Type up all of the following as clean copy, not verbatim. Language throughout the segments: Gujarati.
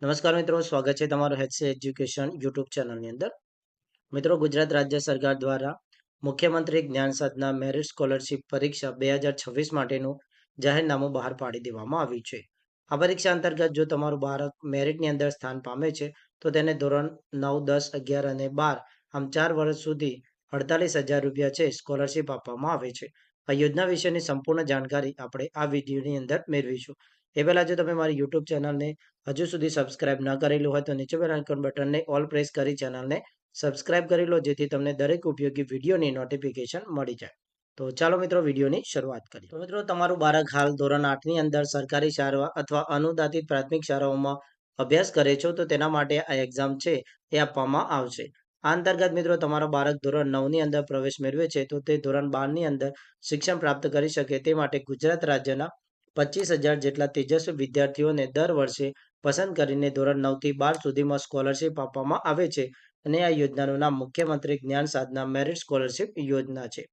નમસ્કાર મિત્રો, સ્વાગત છે તમારું HC એજ્યુકેશન યુટ્યુબ ચેનલની અંદર. મિત્રો, ગુજરાત રાજ્ય સરકાર દ્વારા મુખ્યમંત્રી જ્ઞાન સાધના મેરિટ સ્કોલરશિપ પરીક્ષા 2026 માટેનું જાહેરનામું બહાર પાડી દેવામાં આવ્યું છે. આ પરીક્ષા અંતર્ગત જો તમારું બાળક મેરિટની અંદર સ્થાન પામે છે તો તેને ધોરણ 9, 10, 11 અને 12 આમ 4 વર્ષ સુધી 48,000 રૂપિયા છે સ્કોલરશિપ આપવામાં આવે છે. આ યોજના વિશેની સંપૂર્ણ જાણકારી આપણે આ વિડીયોની અંદર મેળવીશું. એ પહેલાં જો તમે મારી યુટ્યુબ ચેનલને હજુ સુધી સબસ્ક્રાઇબ ન કરેલું હોય તો નીચે બેલ આઇકોન બટનને ઓલ પ્રેસ કરી ચેનલને સબસ્ક્રાઇબ કરી લો, જેથી તમને દરેક ઉપયોગી વિડીયોની નોટિફિકેશન મળી જાય. તો ચાલો મિત્રો, વિડીયોની શરૂઆત કરીએ. તો મિત્રો, તમારું બાળક હાલ ધોરણ 8ની અંદર સરકારી શાળા અથવા અનુદાનિત પ્રાથમિક શાળાઓમાં અભ્યાસ કરે છો તો તેના માટે આ એક્ઝામ છે એ આપવામાં આવશે. આ અંતર્ગત મિત્રો, તમારો બાળક ધોરણ 9ની અંદર પ્રવેશ મેળવે છે તો તે ધોરણ 12ની અંદર શિક્ષણ પ્રાપ્ત કરી શકે તે માટે ગુજરાત રાજ્યના 25,000 જેટલા તેજસ્વી વિદ્યાર્થીઓને દર વર્ષે પસંદ કરીને ધોરણ 9થી 12 સુધીમાં સ્કોલરશિપ આપવામાં આવે છે અને આ યોજનાનું નામ મુખ્યમંત્રી જ્ઞાન સાધના મેરિટ સ્કોલરશિપ યોજના છે.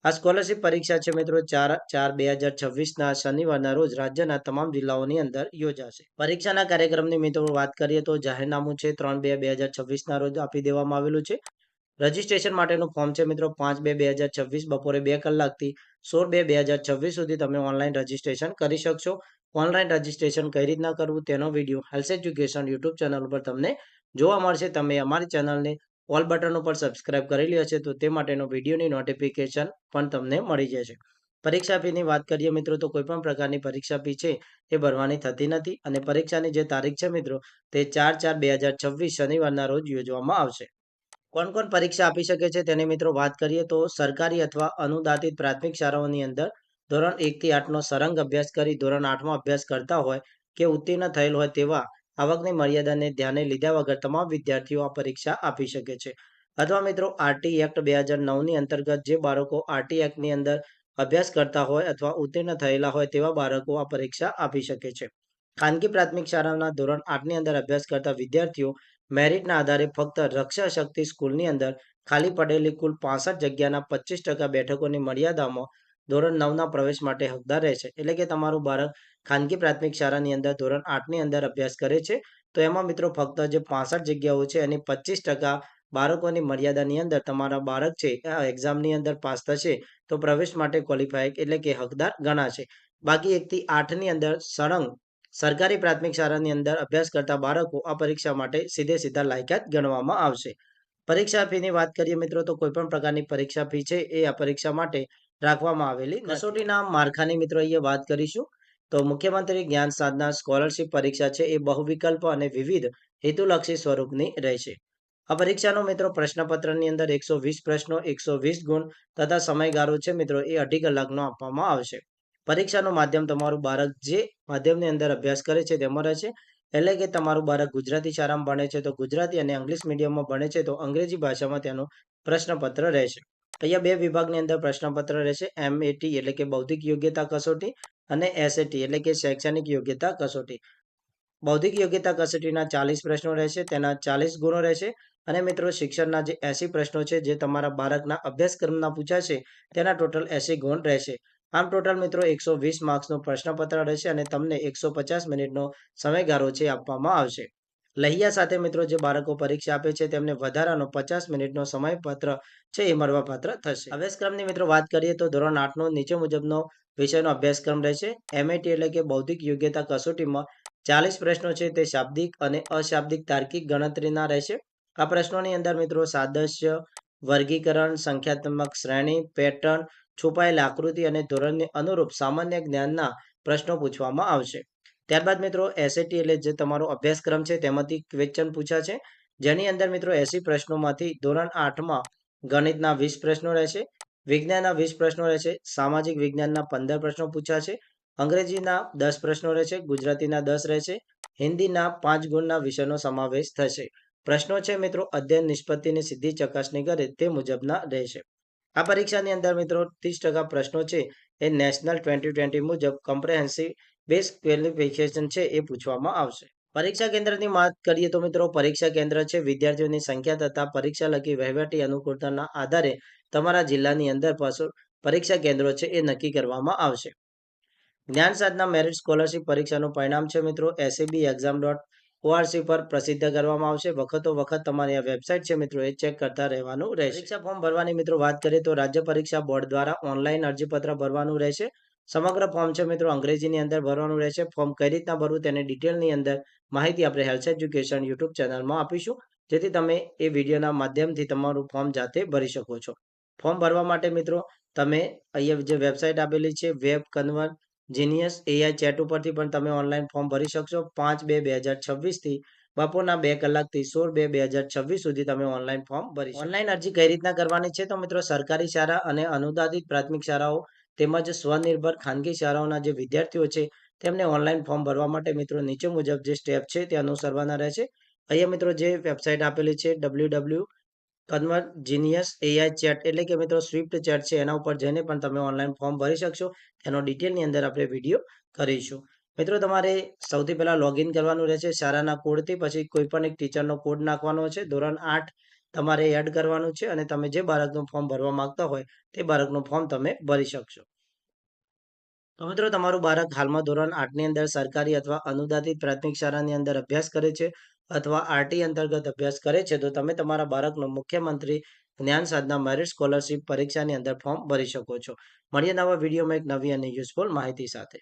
આ સ્કોલરશિપ પરીક્ષા છે મિત્રો 4/4/2026ના શનિવારના રોજ રાજ્યના તમામ જિલ્લાઓની અંદર યોજાશે. પરીક્ષાના કાર્યક્રમની મિત્રો વાત કરીએ તો જાહેરનામું છે 3/2/2026ના રોજ આપી દેવામાં આવેલું છે. રજીસ્ટ્રેશન માટેનું ફોર્મ છે મિત્રો 5/2/2026 બપોરે 2 કલાકથી 16/2/2026 સુધી તમે ઓનલાઈન રજીસ્ટ્રેશન કરી શકશો. ઓનલાઈન રજીસ્ટ્રેશન કઈ રીતના કરવું તેનો video health education YouTube channel ઉપર તમને જોવા મળશે. તમે અમારી ચેનલને ઓલ બટન ઉપર સબસ્ક્રાઇબ કરેલી હશે તો તે માટેનો વિડીયોની નોટિફિકેશન પણ તમને મળી જશે. પરીક્ષા ફીની વાત કરીએ મિત્રો તો કોઈ પણ પ્રકારની પરીક્ષા ફી છે એ ભરવાની થતી નથી અને પરીક્ષાની જે તારીખ છે મિત્રો તે 4/4/2026 શનિવારના રોજ યોજવામાં આવશે. કોણ કોણ પરીક્ષા આપી શકે છે તેની મિત્રો વાત કરીએ તો સરકારી અથવા અનુદાનિત પ્રાથમિક શાળાઓની અંદર ધોરણ 1થી 8નો સરંગ અભ્યાસ કરી ધોરણ 8માં અભ્યાસ કરતા હોય કે ઉત્તીર્ણ થયેલ હોય તેવા આવકની મર્યાદાને ધ્યાને લીધા વગર તમામ વિદ્યાર્થીઓ આ પરીક્ષા આપી શકે છે. અથવા મિત્રો આરટી એક્ટ 2009ની અંતર્ગત જે બાળકો આરટી એક્ટની અંદર અભ્યાસ કરતા હોય અથવા ઉત્તીર્ણ થયેલા હોય તેવા બાળકો આ પરીક્ષા આપી શકે છે. ખાનગી પ્રાથમિક શાળાના ધોરણ 8ની અંદર અભ્યાસ કરતા વિદ્યાર્થીઓ મેરિટના આધારે ફક્ત રક્ષા શક્તિ સ્કૂલની અંદર ખાલી પડેલી કુલ 65 જગ્યાના 25% બેઠકોની મર્યાદામાં ધોરણ 9ના પ્રવેશ માટે હકદાર રહેશે. એટલે કે તમારું બાળક ખાનગી પ્રાથમિક શાળાની અંદર ધોરણ 8ની અંદર અભ્યાસ કરે છે તો એમાં મિત્રો ફક્ત જે 65 જગ્યાઓ છે એની 25% બાળકોની મર્યાદાની અંદર તમારા બાળક છે આ એક્ઝામની અંદર પાસ થશે તો પ્રવેશ માટે ક્વોલિફાય એટલે કે હકદાર ગણાશે. બાકી 1થી 8ની અંદર સળંગ સરકારી પ્રાથમિક શાળાની અંદર અભ્યાસ કરતા બાળકો આ પરીક્ષા માટે સીધે સીધા લાયકાત ગણવામાં આવશે. પરીક્ષા ફીની વાત કરીએ મિત્રો તો કોઈ પણ પ્રકારની પરીક્ષા ફી છે એ આ પરીક્ષા માટે રાખવામાં આવેલી નથી. કસોટીના માળખાની મિત્રો અહીંયા વાત કરીશું તો મુખ્યમંત્રી જ્ઞાન સાધના સ્કોલરશિપ પરીક્ષા છે એ બહુવિકલ્પ અને વિવિધ હેતુલક્ષી સ્વરૂપની રહેશે. આ પરીક્ષાનો મિત્રો પ્રશ્નપત્રની અંદર 120 પ્રશ્નો, 120 ગુણ તથા સમયગાળો છે મિત્રો એ 2.5 કલાકનો આપવામાં આવશે. પરીક્ષાનું માધ્યમ તમારું બાળક જે માધ્યમની અંદર અભ્યાસ કરે છે તેમાં રહેશે. એટલે કે તમારું બાળક ગુજરાતી શાળામાં ભણે છે તો ગુજરાતી અને ઇંગ્લિશ મીડિયમમાં ભણે છે તો અંગ્રેજી ભાષામાં તેનું પ્રશ્નપત્ર રહેશે. અહીંયા બે વિભાગની અંદર પ્રશ્નપત્ર રહેશે. MAT એટલે કે બૌદ્ધિક યોગ્યતા કસોટી અને SAT એટલે કે શૈક્ષણિક યોગ્યતા કસોટી. બૌદ્ધિક યોગ્યતા કસોટીના 40 પ્રશ્નો રહેશે, તેના 40 ગુણો રહેશે અને મિત્રો શિક્ષણના જે 80 પ્રશ્નો છે જે તમારા બાળકના અભ્યાસક્રમના પૂછાશે તેના ટોટલ 80 ગુણ રહેશે. આમ ટોટલ મિત્રો 120 માર્ક્સનું પ્રશ્નપત્ર રહેશે અને તમને 150 મિનિટનો સમયગાળો છે આપવામાં આવશે. લહિયા સાથે મિત્રો જે બાળકો પરીક્ષા આપે છે તેમને વધારાનો 50 મિનિટનો સમયપત્ર છે એ મળવાપાત્ર થશે. અભ્યાસક્રમની મિત્રો વાત કરીએ તો ધોરણ 8નો નીચે મુજબનો વિષયનો અભ્યાસક્રમ રહેશે. MAT એટલે કે બૌદ્ધિક યોગ્યતા કસોટીમાં 40 પ્રશ્નો છે તે શાબ્દિક અને અશાબ્દિક તાર્કિક ગણતરીના રહેશે. આ પ્રશ્નોની અંદર મિત્રો સાદૃશ્ય, વર્ગીકરણ, સંખ્યાત્મક શ્રેણી, પેટર્ન, છુપાયેલ આકૃતિ અને ધોરણને અનુરૂપ સામાન્ય જ્ઞાનના પ્રશ્નો પૂછવામાં આવશે. ત્યારબાદ મિત્રો SAT એટલે જે તમારો અભ્યાસક્રમ છે તેમાંથી ક્વેશ્ચન પૂછાશે, જેની અંદર મિત્રો 80 પ્રશ્નોમાંથી ધોરણ 8માં ગણિતના 20 પ્રશ્નો રહેશે, વિજ્ઞાનના 20 પ્રશ્નો રહેશે, સામાજિક વિજ્ઞાનના 15 પ્રશ્નો પૂછાશે, અંગ્રેજીના 10 પ્રશ્નો રહેશે, ગુજરાતીના 10 રહેશે, હિન્દીના 5 ગુણના વિષયનો સમાવેશ થશે. પ્રશ્નો છે મિત્રો અધ્યયન નિષ્પત્તિની સીધી ચકાસણી કરે તે મુજબના રહેશે. આ પરીક્ષાની અંદર મિત્રો 30% પ્રશ્નો છે એ નેશનલ 2020 મુજબ કોમ્પ્રેહેન્સિવ બેઝ ક્વોલિફિકેશન છે એ પૂછવામાં આવશે. પરીક્ષા કેન્દ્રની વાત કરીએ તો મિત્રો પરીક્ષા કેન્દ્ર છે વિદ્યાર્થીઓની સંખ્યા તથા પરીક્ષાલક્ષી વહીવટી અનુકૂળતાના આધારે તમારા જિલ્લાની અંદર પરીક્ષા કેન્દ્રો છે એ નક્કી કરવામાં આવશે. જ્ઞાન સાધના મેરિટ સ્કોલરશિપ પરીક્ષાનું પરિણામ છે મિત્રો SAB exam ORC પર પ્રસિદ્ધ કરવામાં આવશે. વખતો વખત તમારી આ વેબસાઇટ છે મિત્રો એ ચેક કરતા રહેવાનું રહેશે. પરીક્ષા ફોર્મ ભરવાની મિત્રો વાત કરીએ તો રાજ્ય પરીક્ષા બોર્ડ દ્વારા ઓનલાઈન અરજીપત્ર ભરવાનું રહેશે. સમગ્ર ફોર્મ છે મિત્રો અંગ્રેજીની અંદર ભરવાનું રહેશે. ફોર્મ કઈ રીતના ભરવું તેની ડિટેલની અંદર માહિતી આપણે હેલ્થ એજ્યુકેશન યુટ્યુબ ચેનલમાં આપીશું, જેથી તમે એ વિડીયોના માધ્યમથી તમારું ફોર્મ જાતે ભરી શકો છો. ફોર્મ ભરવા માટે મિત્રો તમે અહીંયા જે વેબસાઇટ આપેલી છે web convert genius AI chat ઉપરથી પણ તમે ઓનલાઈન ફોર્મ ભરી શકશો. 5/2/2026 થી બપોરના 2 કલાકથી 16/2/2026 સુધી તમે ઓનલાઈન ફોર્મ ભરી શકો. ઓનલાઈન અરજી કઈ રીતના કરવાની છે તો મિત્રો સરકારી શાળા અને અનુદાનિત પ્રાથમિક શાળાઓ તેમજ સ્વનિર્ભર ખાનગી શાળાઓના જે વિદ્યાર્થીઓ છે તેમને ઓનલાઈન ફોર્મ ભરવા માટે મિત્રો નીચે મુજબ જે સ્ટેપ છે તે અનુસરવાના રહેશે. અહીંયા મિત્રો જે વેબસાઇટ આપેલી છે www convert genius AI chat એટલે કે મિત્રો સ્વિફ્ટ ચેટ છે એના ઉપર જઈને પણ તમે ઓનલાઈન ફોર્મ ભરી શકશો. એનો ડિટેલની અંદર આપણે વિડીયો કરીશું. મિત્રો તમારે સૌથી પહેલા લોગિન કરવાનું રહેશે શાળાના કોડથી, પછી કોઈ પણ એક ટીચરનો કોડ નાખવાનો છે. ધોરણ 8 તમારે એડ કરવાનું છે અને તમે જે બાળકનું ફોર્મ ભરવા માંગતા હોય તે બાળકનું ફોર્મ તમે ભરી શકશો. તો મિત્રો તમારું બાળક હાલમાં ધોરણ 8ની અંદર સરકારી અથવા અનુદાનિત પ્રાથમિક શાળાની અંદર અભ્યાસ કરે છે અથવા RT અંતર્ગત અભ્યાસ કરે છે તો તમે તમારા બાળકનું મુખ્યમંત્રી જ્ઞાન સાધના મેરિટ સ્કોલરશિપ પરીક્ષાની અંદર ફોર્મ ભરી શકો છો. મળીએ નવા વિડીયોમાં એક નવી અને યુઝફુલ માહિતી સાથે.